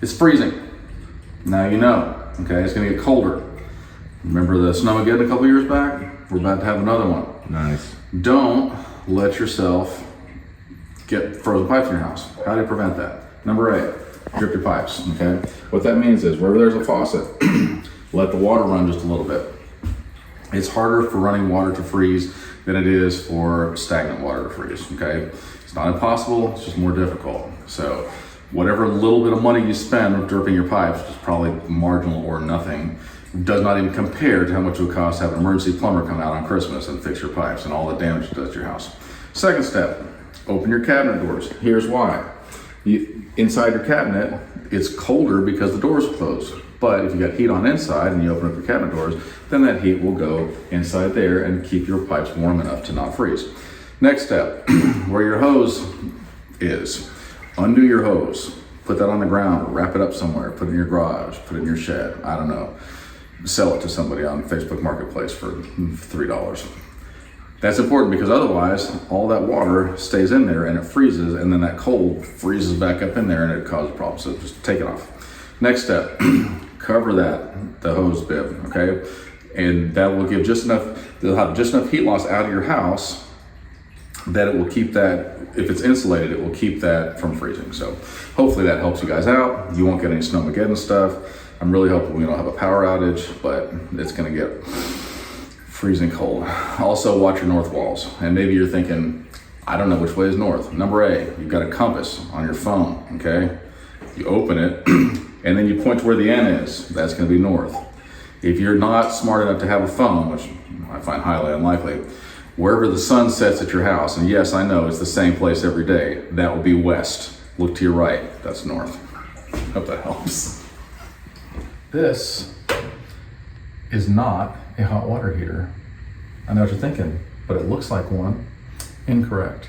It's freezing. Now you know, okay? It's gonna get colder. Remember the Snowmageddon a couple years back? We're about to have another one. Nice. Don't let yourself get frozen pipes in your house. How do you prevent that? Number 8, drip your pipes, okay? What that means is wherever there's a faucet, let the water run just a little bit. It's harder for running water to freeze than it is for stagnant water to freeze, okay? It's not impossible, it's just more difficult. So whatever little bit of money you spend with dripping your pipes, which is probably marginal or nothing, does not even compare to how much it would cost to have an emergency plumber come out on Christmas and fix your pipes and all the damage it does to your house. Second step, open your cabinet doors. Here's why. Inside your cabinet, it's colder because the doors are closed. But if you got heat on inside and you open up your cabinet doors, then that heat will go inside there and keep your pipes warm enough to not freeze. Next step, where your hose is, undo your hose. Put that on the ground, wrap it up somewhere, put it in your garage, put it in your shed, I don't know. Sell it to somebody on Facebook Marketplace for $3. That's important because otherwise all that water stays in there and it freezes, and then that cold freezes back up in there and it causes problems. So just take it off. Next step, cover the hose bib, okay? And that will give just enough, they'll have just enough heat loss out of your house that it will keep that, if it's insulated, it will keep that from freezing. So hopefully that helps you guys out. You won't get any Snowmageddon stuff. I'm really hoping we don't have a power outage, but it's gonna get freezing cold. Also watch your north walls. And maybe you're thinking, I don't know which way is north. Number 8, you've got a compass on your phone, okay? You open it and then you point to where the N is. That's gonna be north. If you're not smart enough to have a phone, which I find highly unlikely, wherever the sun sets at your house, and yes, I know it's the same place every day, that will be west. Look to your right, that's north. Hope that helps. This is not a hot water heater. I know what you're thinking, but it looks like one. Incorrect.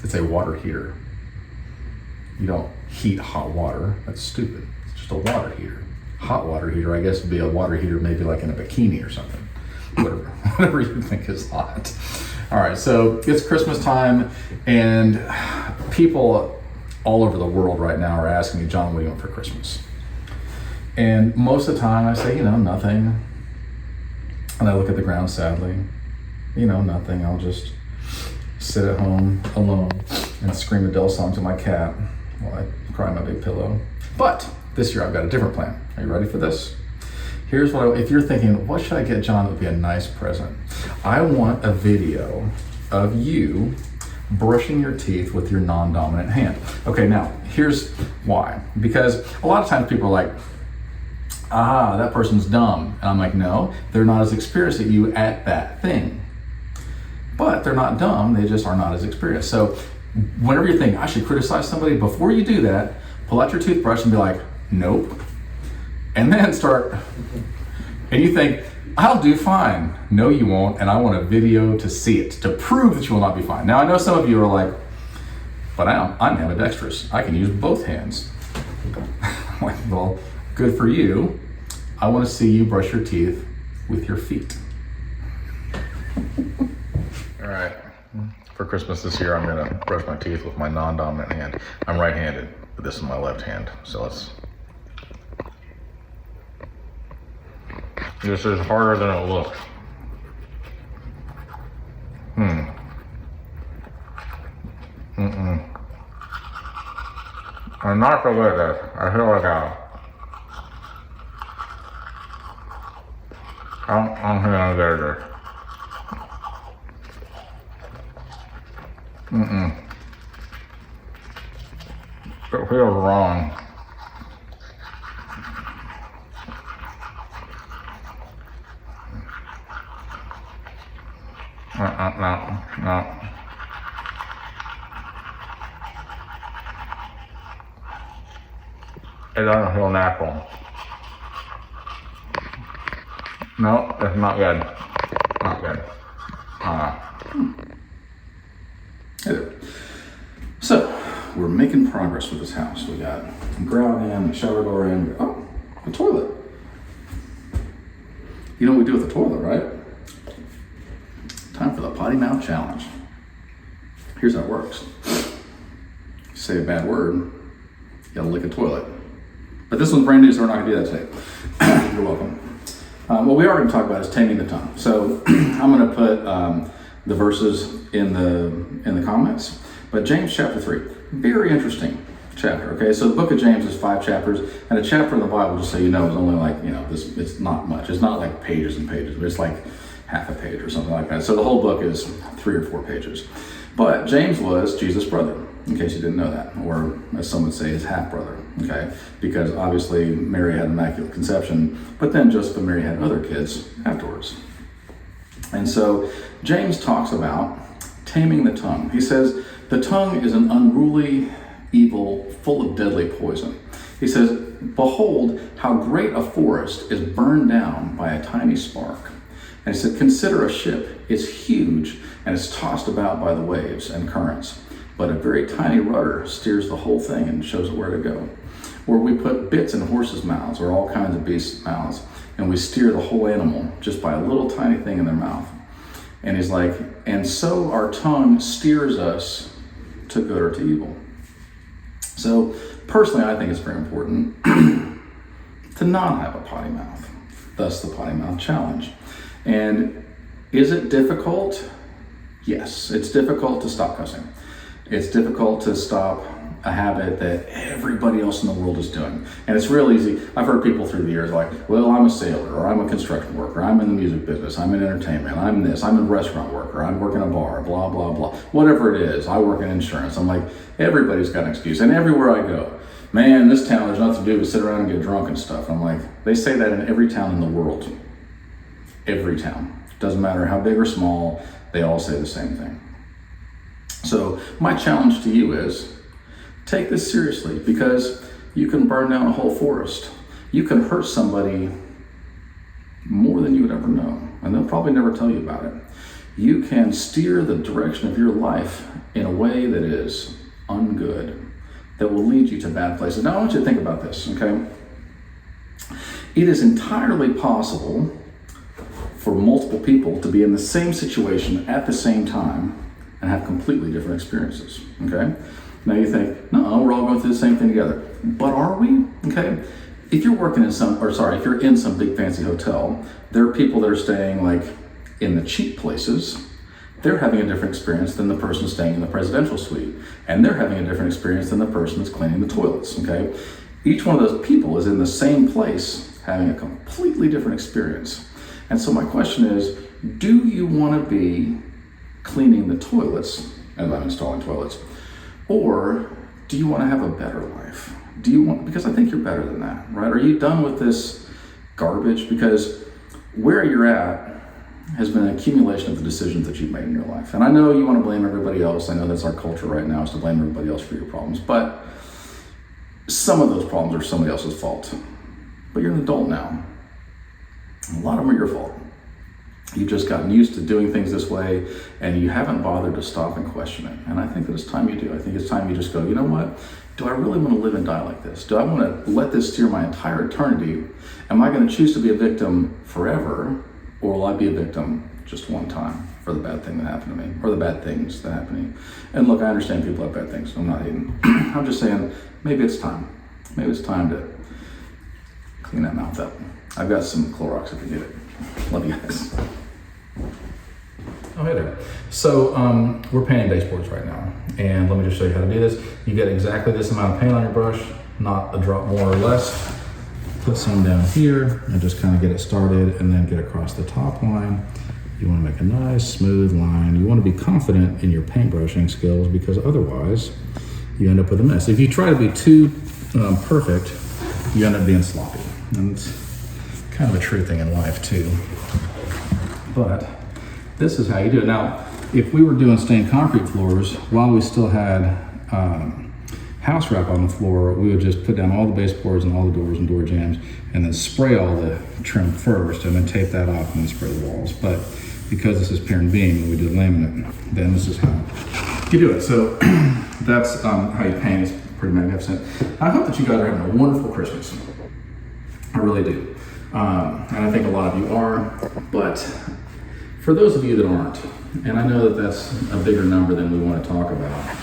It's a water heater. You don't heat hot water, that's stupid. It's just a water heater. Hot water heater, I guess, would be a water heater maybe like in a bikini or something. Whatever you think is hot. All right, so it's Christmas time, and people all over the world right now are asking me, John, what do you want for Christmas? And most of the time I say, nothing. And I look at the ground sadly, nothing. I'll just sit at home alone and scream Adele songs to my cat while I cry in my big pillow. But this year I've got a different plan. Are you ready for this? Here's what if you're thinking, what should I get John that would be a nice present? I want a video of you brushing your teeth with your non-dominant hand. Okay, now here's why. Because a lot of times people are like, that person's dumb. And I'm like, no, they're not as experienced as you at that thing. But they're not dumb, they just are not as experienced. So whenever you think I should criticize somebody, before you do that, pull out your toothbrush and be like, nope. And then start, and you think, I'll do fine. No, you won't, and I want a video to see it, to prove that you will not be fine. Now, I know some of you are like, but I'm ambidextrous. I can use both hands. I'm like, well, good for you. I want to see you brush your teeth with your feet. All right, for Christmas this year, I'm gonna brush my teeth with my non-dominant hand. I'm right-handed, but this is my left hand, so let's. This is harder than it looks. I'm not so good at this. I feel like I'm feeling good. It feels wrong. No. It doesn't feel natural. No, it's not good. Not good. Hey there. So, we're making progress with this house. We got ground in, the shower door in, a toilet. You know what we do with the toilet, right? Time for the potty mouth challenge. Here's how it works. You say a bad word, you gotta lick a toilet. But this one's brand new, so we're not going to do that today. You're welcome. What we are going to talk about is taming the tongue. So I'm going to put the verses in the comments. But James chapter 3, very interesting chapter. Okay, so the book of James is 5 chapters, and a chapter in the Bible, just so you know, is only like, this. It's not much. It's not like pages and pages, but it's like half a page or something like that. So the whole book is 3 or 4 pages. But James was Jesus' brother, in case you didn't know that, or as some would say, his half-brother, okay? Because obviously Mary had immaculate conception, but then Joseph and Mary had other kids afterwards. And so James talks about taming the tongue. He says, the tongue is an unruly evil full of deadly poison. He says, behold, how great a forest is burned down by a tiny spark. And he said, consider a ship. It's huge and it's tossed about by the waves and currents. But a very tiny rudder steers the whole thing and shows it where to go. Or we put bits in horses' mouths or all kinds of beasts' mouths, and we steer the whole animal just by a little tiny thing in their mouth. And he's like, and so our tongue steers us to good or to evil. So personally, I think it's very important to not have a potty mouth, thus the potty mouth challenge. And is it difficult? Yes, it's difficult to stop cussing. It's difficult to stop a habit that everybody else in the world is doing. And it's real easy. I've heard people through the years like, well, I'm a sailor, or I'm a construction worker, I'm in the music business, I'm in entertainment, I'm this, I'm a restaurant worker, I'm working a bar, blah, blah, blah. Whatever it is, I work in insurance. I'm like, everybody's got an excuse. And everywhere I go, man, this town, there's nothing to do but sit around and get drunk and stuff. I'm like, they say that in every town in the world. Every town. Doesn't matter how big or small, they all say the same thing. So my challenge to you is, take this seriously, because you can burn down a whole forest. You can hurt somebody more than you would ever know, and they'll probably never tell you about it. You can steer the direction of your life in a way that is ungood, that will lead you to bad places. Now I want you to think about this, okay? It is entirely possible for multiple people to be in the same situation at the same time and have completely different experiences, okay? Now you think, no, we're all going through the same thing together. But are we? Okay. If you're working in if you're in some big fancy hotel, there are people that are staying like in the cheap places. They're having a different experience than the person staying in the presidential suite. And they're having a different experience than the person that's cleaning the toilets, okay? Each one of those people is in the same place having a completely different experience. And so my question is, do you want to be cleaning the toilets, as I'm installing toilets, or do you want to have a better life? Because I think you're better than that, right? Are you done with this garbage? Because where you're at has been an accumulation of the decisions that you've made in your life. And I know you want to blame everybody else. I know that's our culture right now, is to blame everybody else for your problems. But some of those problems are somebody else's fault. But you're an adult now. A lot of them are your fault. You've just gotten used to doing things this way, and you haven't bothered to stop and question it. And I think that it's time you do. I think it's time you just go, you know what? Do I really want to live and die like this? Do I want to let this steer my entire eternity? Am I going to choose to be a victim forever, or will I be a victim just one time for the bad thing that happened to me, or the bad things that happened to me? And look, I understand people have bad things. I'm not hating. I'm just saying, maybe it's time. Maybe it's time to clean that mouth up. I've got some Clorox if you need it. Love you guys. Oh, hey there. So we're painting baseboards right now, and let me just show you how to do this. You get exactly this amount of paint on your brush, not a drop more or less. Put some down here and just kind of get it started, and then get across the top line. You want to make a nice smooth line. You want to be confident in your paintbrushing skills, because otherwise you end up with a mess. If you try to be too perfect, you end up being sloppy. And it's kind of a true thing in life too. But this is how you do it. Now, if we were doing stained concrete floors, while we still had house wrap on the floor, we would just put down all the baseboards and all the doors and door jambs, and then spray all the trim first, and then tape that off and then spray the walls. But because this is pier and beam and we did laminate, then this is how you do it. So that's how you paint. It's pretty magnificent. I hope that you guys are having a wonderful Christmas. I really do. And I think a lot of you are, but for those of you that aren't, and I know that that's a bigger number than we want to talk about,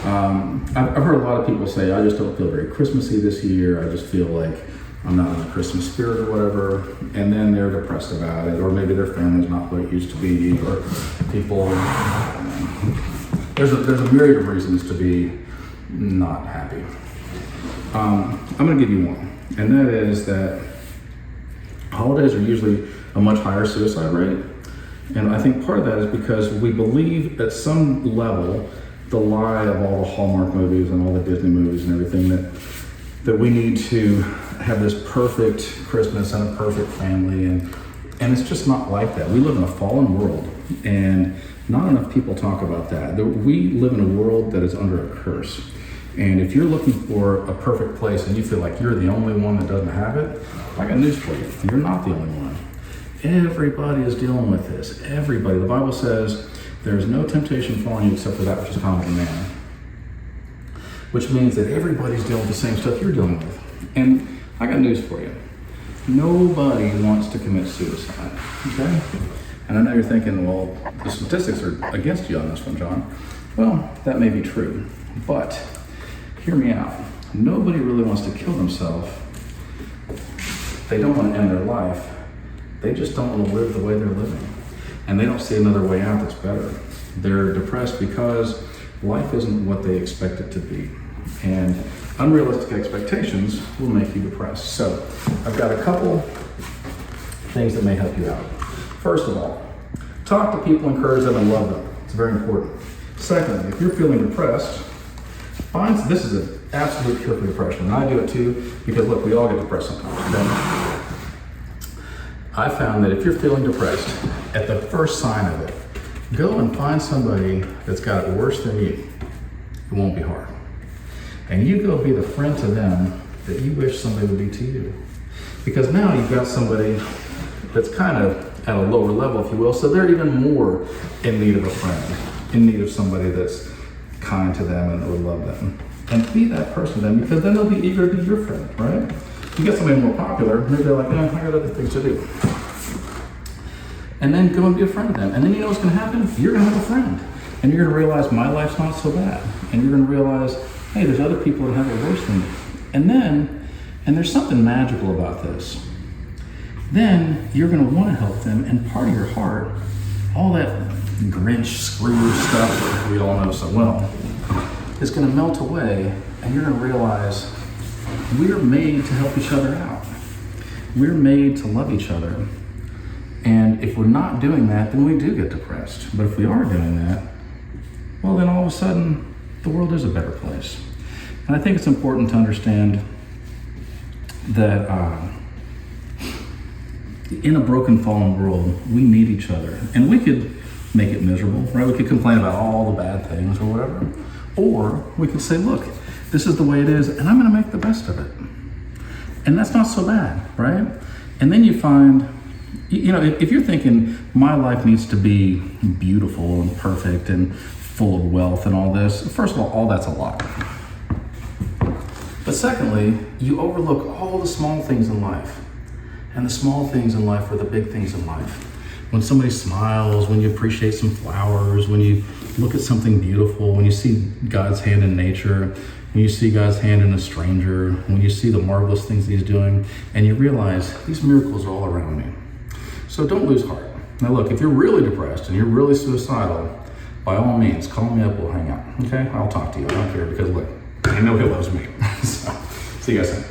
I've heard a lot of people say, I just don't feel very Christmassy this year. I just feel like I'm not in the Christmas spirit or whatever. And then they're depressed about it, or maybe their family's not what it used to be, or people, there's a myriad of reasons to be not happy. I'm gonna give you one, and that is that holidays are usually a much higher suicide rate. And I think part of that is because we believe at some level the lie of all the Hallmark movies and all the Disney movies and everything that we need to have this perfect Christmas and a perfect family, and it's just not like that. We live in a fallen world, and not enough people talk about that. We live in a world that is under a curse. And if you're looking for a perfect place and you feel like you're the only one that doesn't have it, I got news for you. You're not the only one. Everybody is dealing with this. Everybody. The Bible says there is no temptation falling you except for that which is common to man. Which means that everybody's dealing with the same stuff you're dealing with. And I got news for you. Nobody wants to commit suicide. Okay? And I know you're thinking, well, the statistics are against you on this one, John. Well, that may be true. But hear me out. Nobody really wants to kill themselves. They don't want to end their life. They just don't want to live the way they're living. And they don't see another way out that's better. They're depressed because life isn't what they expect it to be. And unrealistic expectations will make you depressed. So I've got a couple things that may help you out. First of all, talk to people, encourage them, and love them. It's very important. Secondly, if you're feeling depressed, this is an absolute cure for depression. And I do it too, because look, we all get depressed sometimes. Okay? I found that if you're feeling depressed, at the first sign of it, go and find somebody that's got it worse than you. It won't be hard. And you go be the friend to them that you wish somebody would be to you. Because now you've got somebody that's kind of at a lower level, if you will, so they're even more in need of a friend, in need of somebody that's kind to them and would love them. And be that person to them, because then they'll be eager to be your friend, right? You get somebody more popular, maybe they're like, I got other things to do. And then go and be a friend of them. And then you know what's gonna happen? You're gonna have a friend. And you're gonna realize my life's not so bad. And you're gonna realize, hey, there's other people that have it worse than me. And there's something magical about this. Then you're gonna wanna help them, and part of your heart, all that Grinch, Scrooge stuff that we all know so well, is gonna melt away, and you're gonna realize we're made to help each other out. We're made to love each other. And if we're not doing that, then we do get depressed. But if we are doing that, well, then all of a sudden, the world is a better place. And I think it's important to understand that in a broken, fallen world, we need each other. And we could make it miserable, right? We could complain about all the bad things or whatever. Or we could say, look, this is the way it is, and I'm gonna make the best of it. And that's not so bad, right? And then you find, you know, if you're thinking my life needs to be beautiful and perfect and full of wealth and all this, first of all that's a lie. But secondly, you overlook all the small things in life. And the small things in life are the big things in life. When somebody smiles, when you appreciate some flowers, when you look at something beautiful, when you see God's hand in nature, when you see God's hand in a stranger, when you see the marvelous things that he's doing, and you realize these miracles are all around me. So don't lose heart. Now look, if you're really depressed and you're really suicidal, by all means, call me up, we'll hang out, okay? I'll talk to you, I don't care, because look, I know he loves me. So, see you guys soon.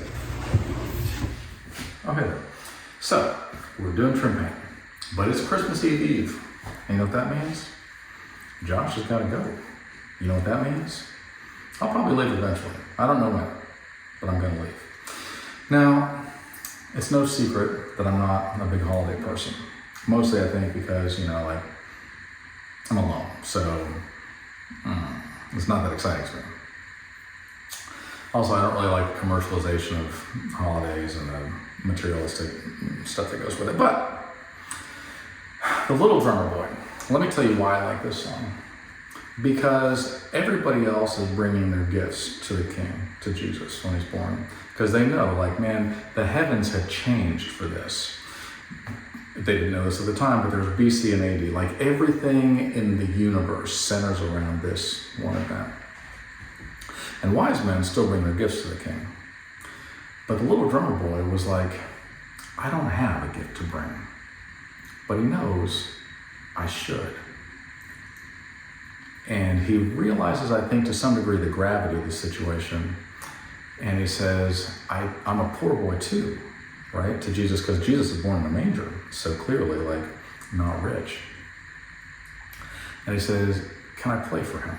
Okay, so we're doing trim paint, but it's Christmas Eve. And you know what that means? Josh has got to go. You know what that means? I'll probably leave eventually. I don't know when, but I'm gonna leave. Now, it's no secret that I'm not a big holiday person. Mostly I think because, you know, like, I'm alone, so it's not that exciting to me. Also, I don't really like commercialization of holidays and the materialistic stuff that goes with it. But The Little Drummer Boy. Let me tell you why I like this song. Because everybody else is bringing their gifts to the King, to Jesus when he's born. Because they know, like, man, the heavens had changed for this. They didn't know this at the time, but there's BC and AD. Like, everything in the universe centers around this one event. And wise men still bring their gifts to the king. But the little drummer boy was like, I don't have a gift to bring, but he knows I should. And he realizes, I think, to some degree, the gravity of the situation. And he says, I'm a poor boy too, right? To Jesus, because Jesus is born in a manger, so clearly, like, not rich. And he says, can I play for him?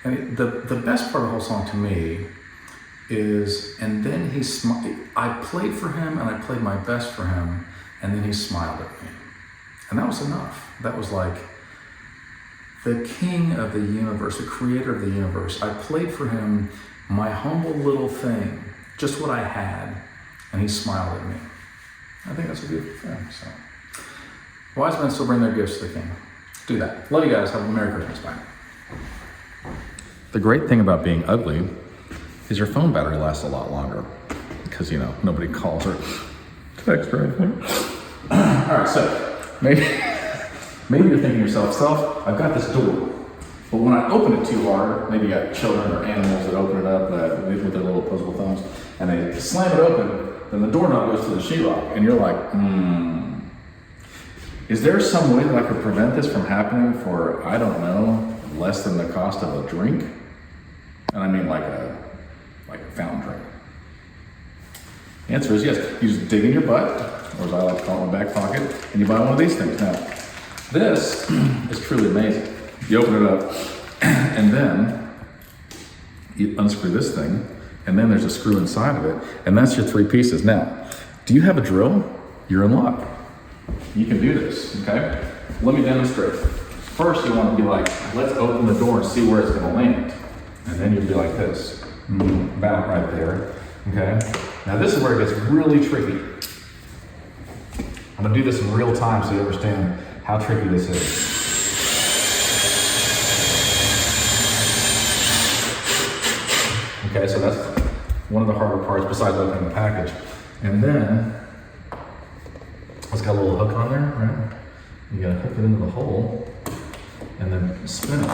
And the best part of the whole song to me is, and then I played for him and I played my best for him, and then he smiled at me. And that was enough. That was like, the king of the universe, the creator of the universe, I played for him my humble little thing, just what I had, and he smiled at me. I think that's a beautiful thing. So, wise men still bring their gifts to the king. Do that. Love you guys. Have a Merry Christmas. Bye. The great thing about being ugly is your phone battery lasts a lot longer because, nobody calls or texts or anything. All right, so maybe you're thinking to yourself, I've got this door, but when I open it too hard, maybe you got children or animals that open it up with their little opposable thumbs, and they slam it open, then the doorknob goes to the sheetrock, and you're like, is there some way that I could prevent this from happening for, I don't know, less than the cost of a drink? And I mean like a fountain drink. The answer is yes. You just dig in your butt, or as I like to call it, my back pocket, and you buy one of these things. Now, this is truly amazing. You open it up, and then you unscrew this thing, and then there's a screw inside of it, and that's your 3 pieces. Now, do you have a drill? You're in luck. You can do this, okay? Let me demonstrate. First, you want to be like, let's open the door and see where it's going to land. And then you'll be like this, about right there, okay? Now this is where it gets really tricky. I'm gonna do this in real time so you understand how tricky this is. Okay, so that's one of the harder parts besides opening the package. And then, it's got a little hook on there, right? You gotta hook it into the hole and then spin it.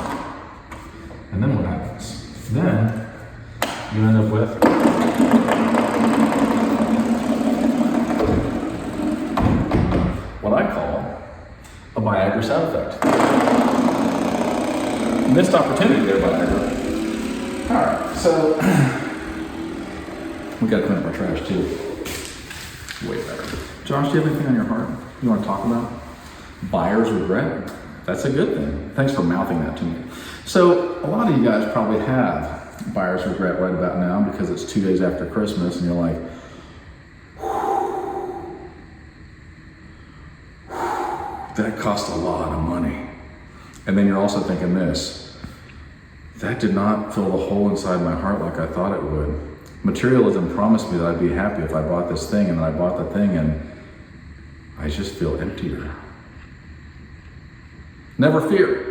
And then what happens? Then you end up with what I call a Viagra sound effect. Missed opportunity there, Viagra. All right, so we gotta clean up our trash too. Way better. Josh, do you have anything on your heart you want to talk about? Buyer's regret? That's a good thing. Thanks for mouthing that to me. So a lot of you guys probably have buyer's regret right about now because it's 2 days after Christmas and you're like, that cost a lot of money. And then you're also thinking this, that did not fill the hole inside my heart like I thought it would. Materialism promised me that I'd be happy if I bought this thing, and then I bought the thing and I just feel emptier. Never fear.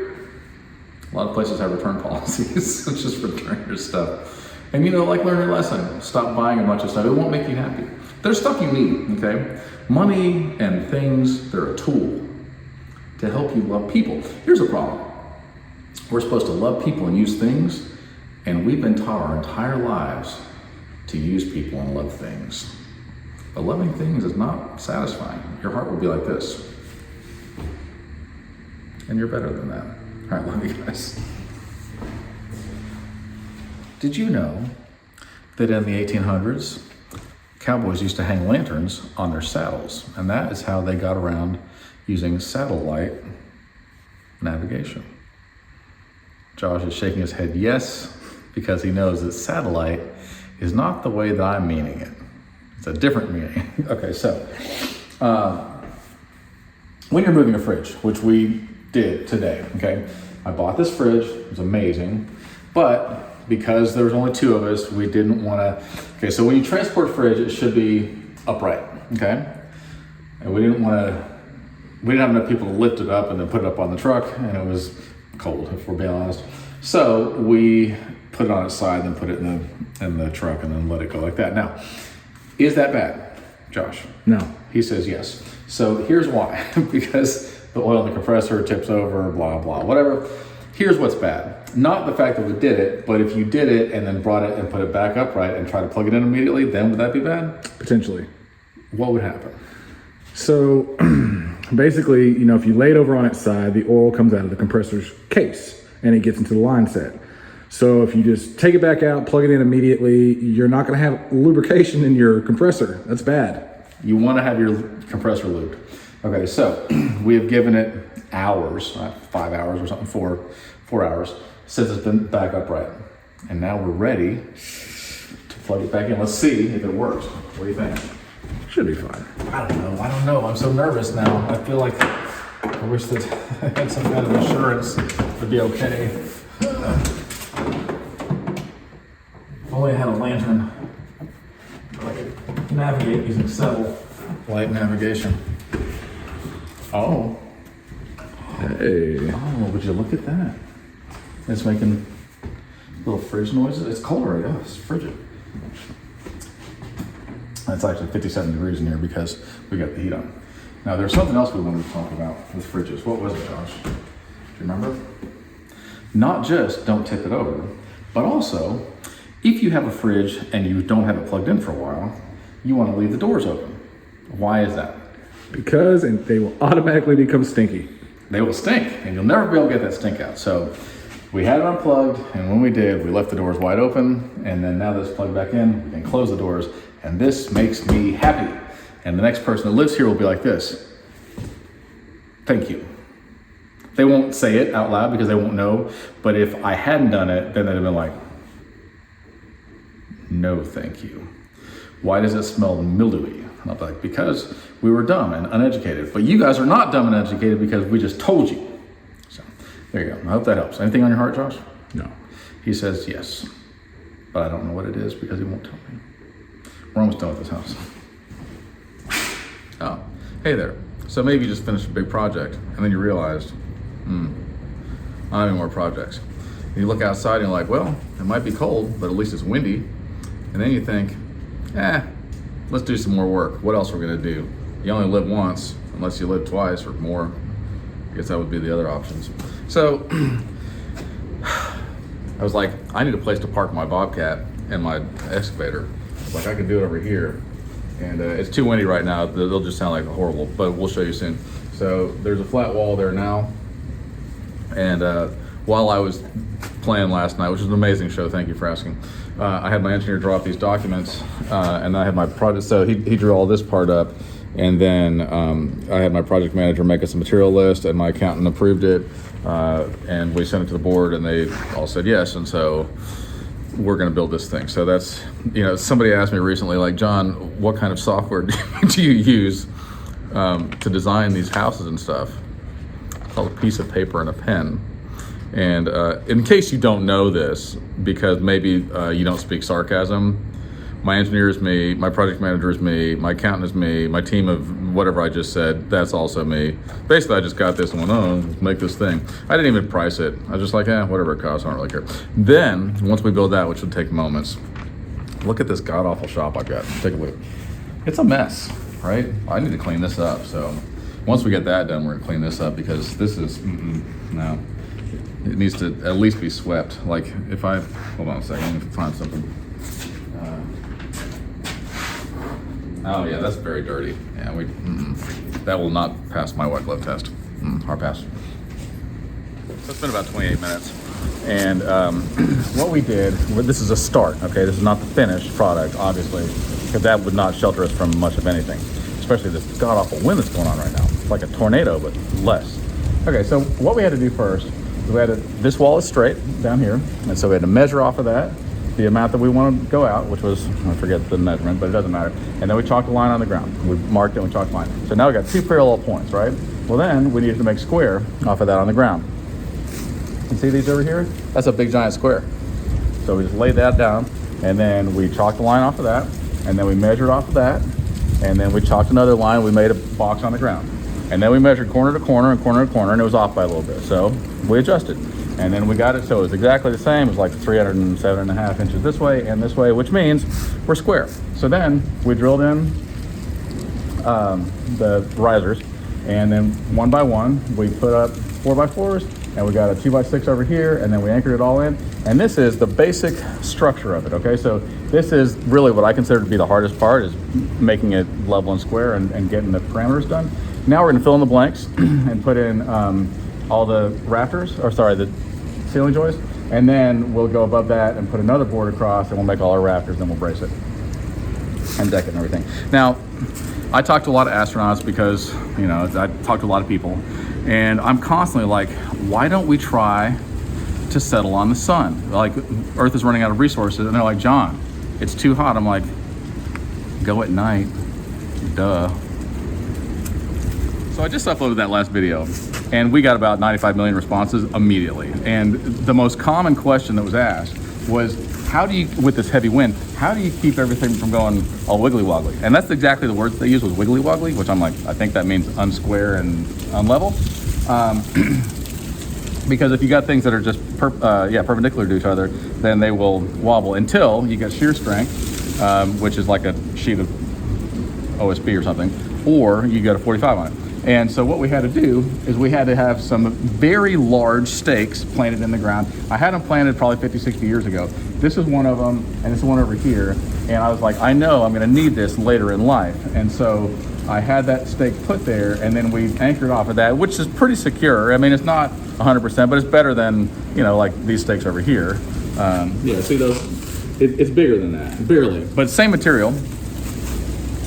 A lot of places have return policies. Just return your stuff. And learn your lesson. Stop buying a bunch of stuff. It won't make you happy. There's stuff you need, okay? Money and things, they're a tool to help you love people. Here's a problem. We're supposed to love people and use things, and we've been taught our entire lives to use people and love things. But loving things is not satisfying. Your heart will be like this. And you're better than that. All right, love you guys. Did you know that in the 1800s, cowboys used to hang lanterns on their saddles, and that is how they got around using satellite navigation? Josh is shaking his head yes, because he knows that satellite is not the way that I'm meaning it. It's a different meaning. Okay, so when you're moving a fridge, which we did today, okay? I bought this fridge, it was amazing, but because there was only 2 of us, we didn't want to, okay, so when you transport a fridge, it should be upright, okay? And we didn't have enough people to lift it up and then put it up on the truck, and it was cold, if we're being honest. So we put it on its side, then put it in the truck, and then let it go like that. Now, is that bad, Josh? No. He says yes. So here's why. Because the oil in the compressor tips over, blah, blah, whatever. Here's what's bad. Not the fact that we did it, but if you did it and then brought it and put it back upright and try to plug it in immediately, then would that be bad? Potentially. What would happen? So basically, you know, if you lay it over on its side, the oil comes out of the compressor's case and it gets into the line set. So if you just take it back out, plug it in immediately, you're not going to have lubrication in your compressor. That's bad. You want to have your compressor lubed. Okay, so we have given it hours, 5 hours or something, 4 hours, since it's been back upright. And now we're ready to plug it back in. Let's see if it works. What do you think? Should be fine. I don't know. I'm so nervous now. I feel like I wish that I had some kind of assurance to be okay. If only I had a lantern. I could navigate using settle light navigation. Oh. Hey. Oh, would you look at that? It's making little fridge noises. It's cold right now. It's frigid. It's actually 57 degrees in here because we got the heat on. Now, there's something else we wanted to talk about with fridges. What was it, Josh? Do you remember? Not just don't tip it over, but also, if you have a fridge and you don't have it plugged in for a while, you want to leave the doors open. Why is that? Because they will automatically become stinky. They will stink, and you'll never be able to get that stink out. So we had it unplugged, and when we did, we left the doors wide open, and then now that it's plugged back in, we can close the doors, and this makes me happy. And the next person that lives here will be like this. Thank you. They won't say it out loud because they won't know, but if I hadn't done it, then they'd have been like, no thank you. Why does it smell mildewy? And I'll be like, because we were dumb and uneducated. But you guys are not dumb and uneducated because we just told you. So there you go. I hope that helps. Anything on your heart, Josh? No. He says yes, but I don't know what it is because he won't tell me. We're almost done with this house. Oh, hey there. So maybe you just finished a big project and then you realized, I don't have any more projects. And you look outside and you're like, well, it might be cold, but at least it's windy. And then you think, let's do some more work. What else are we gonna do? You only live once, unless you live twice or more. I guess that would be the other options. So I was like, I need a place to park my Bobcat and my excavator. Like I can do it over here. And it's too windy right now. They'll just sound like horrible, but we'll show you soon. So there's a flat wall there now. And while I was playing last night, which was an amazing show, thank you for asking, I had my engineer draw up these documents, and I had my project, so he drew all this part up, and then I had my project manager make us a material list, and my accountant approved it, and we sent it to the board, and they all said yes, and so we're gonna build this thing. So that's, somebody asked me recently, like, John, what kind of software do you use to design these houses and stuff? It's called a piece of paper and a pen. And in case you don't know this, because maybe you don't speak sarcasm, my engineer is me, my project manager is me, my accountant is me, my team of whatever I just said, that's also me. Basically, I just got this and went, let's make this thing. I didn't even price it. I was just like, whatever it costs, I don't really care. Then, once we build that, which will take moments, look at this god-awful shop I've got. Take a look. It's a mess, right? I need to clean this up. So once we get that done, we're gonna clean this up because this is, no. It needs to at least be swept. Like if I, hold on a second, let me find something. Oh yeah, that's very dirty. Yeah, that will not pass my white glove test. Hard pass. So it's been about 28 minutes. And what we did, this is a start, okay? This is not the finished product, obviously, because that would not shelter us from much of anything, especially this god-awful wind that's going on right now. It's like a tornado, but less. Okay, so what we had to do first, this wall is straight down here, and so we had to measure off of that the amount that we want to go out, which was, I forget the measurement, but it doesn't matter. And then we chalked a line on the ground. We marked it and we chalked a line. So now we got two parallel points, right? Well then, we needed to make square off of that on the ground. You see these over here? That's a big giant square. So we just laid that down, and then we chalked a line off of that, and then we measured off of that, and then we chalked another line, we made a box on the ground. And then we measured corner to corner and corner to corner, and it was off by a little bit. So we adjusted. And then we got it so it was exactly the same. It was like 307.5 inches this way and this way, which means we're square. So then we drilled in the risers, and then one by one, we put up 4x4s, and we got a 2x6 over here, and then we anchored it all in. And this is the basic structure of it, okay? So this is really what I consider to be the hardest part, is making it level and square and getting the parameters done. Now we're gonna fill in the blanks and put in all the rafters, or sorry, the ceiling joists, and then we'll go above that and put another board across, and we'll make all our rafters, then we'll brace it and deck it and everything. Now, I talk to a lot of astronauts because, you know, I talk to a lot of people, and I'm constantly like, why don't we try to settle on the sun? Like, Earth is running out of resources, and they're like, John, it's too hot. I'm like, go at night, duh. So I just uploaded that last video, and we got about 95 million responses immediately. And the most common question that was asked was, how do you, with this heavy wind, how do you keep everything from going all wiggly woggly? And that's exactly the words they use, was wiggly woggly, which I'm like, I think that means unsquare and unlevel. Because if you got things that are just perpendicular to each other, then they will wobble until you get shear strength, which is like a sheet of OSB or something, or you get a 45 on it. And so what we had to do is we had to have some very large stakes planted in the ground. I had them planted probably 50, 60 years ago. This is one of them, and this is one over here. And I was like, I know I'm gonna need this later in life. And so I had that stake put there, and then we anchored off of that, which is pretty secure. I mean, it's not 100%, but it's better than, you know, like these stakes over here. Yeah, see those? It's bigger than that, barely. But same material.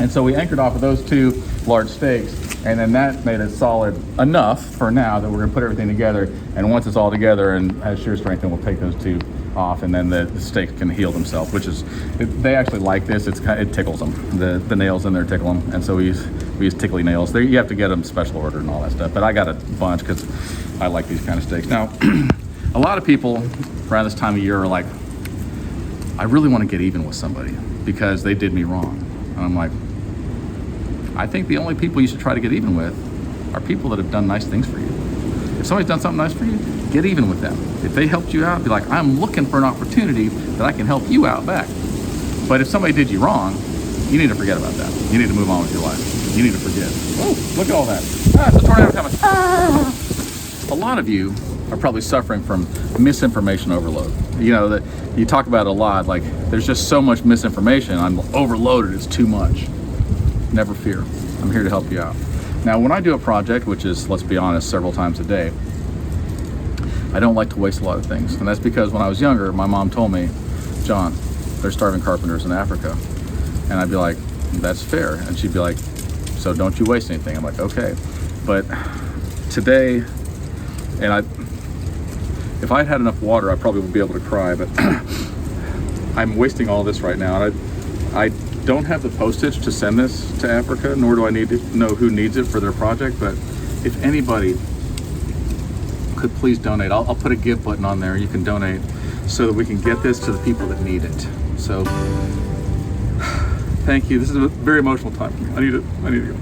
And so we anchored off of those two large stakes, and then that made it solid enough for now that we're gonna put everything together. And once it's all together and has shear strength, then we'll take those two off, and then the stakes can heal themselves, which is, they actually like this. It tickles them. The nails in there tickle them, and so we use tickly nails. You have to get them special ordered and all that stuff, but I got a bunch because I like these kind of stakes. Now, a lot of people around this time of year are like, I really want to get even with somebody because they did me wrong. And I'm like, I think the only people you should try to get even with are people that have done nice things for you. If somebody's done something nice for you, get even with them. If they helped you out, be like, I'm looking for an opportunity that I can help you out back. But if somebody did you wrong, you need to forget about that. You need to move on with your life. You need to forget. Oh, look at all that. Ah, it's a tornado coming. Ah. A lot of you are probably suffering from misinformation overload. You know, that you talk about it a lot, like there's just so much misinformation. I'm overloaded, it's too much. Never fear, I'm here to help you out. Now, when I do a project, which is, let's be honest, several times a day, I don't like to waste a lot of things. And that's because when I was younger, my mom told me, John, there's starving carpenters in Africa. And I'd be like, that's fair. And she'd be like, so don't you waste anything. I'm like, okay. But today, and if I'd had enough water, I probably would be able to cry, but I'm wasting all this right now. And I don't have the postage to send this to Africa, nor do I need to know who needs it for their project. But if anybody could please donate, I'll put a give button on there. You can donate so that we can get this to the people that need it. So thank you. This is a very emotional time for me. I need to go.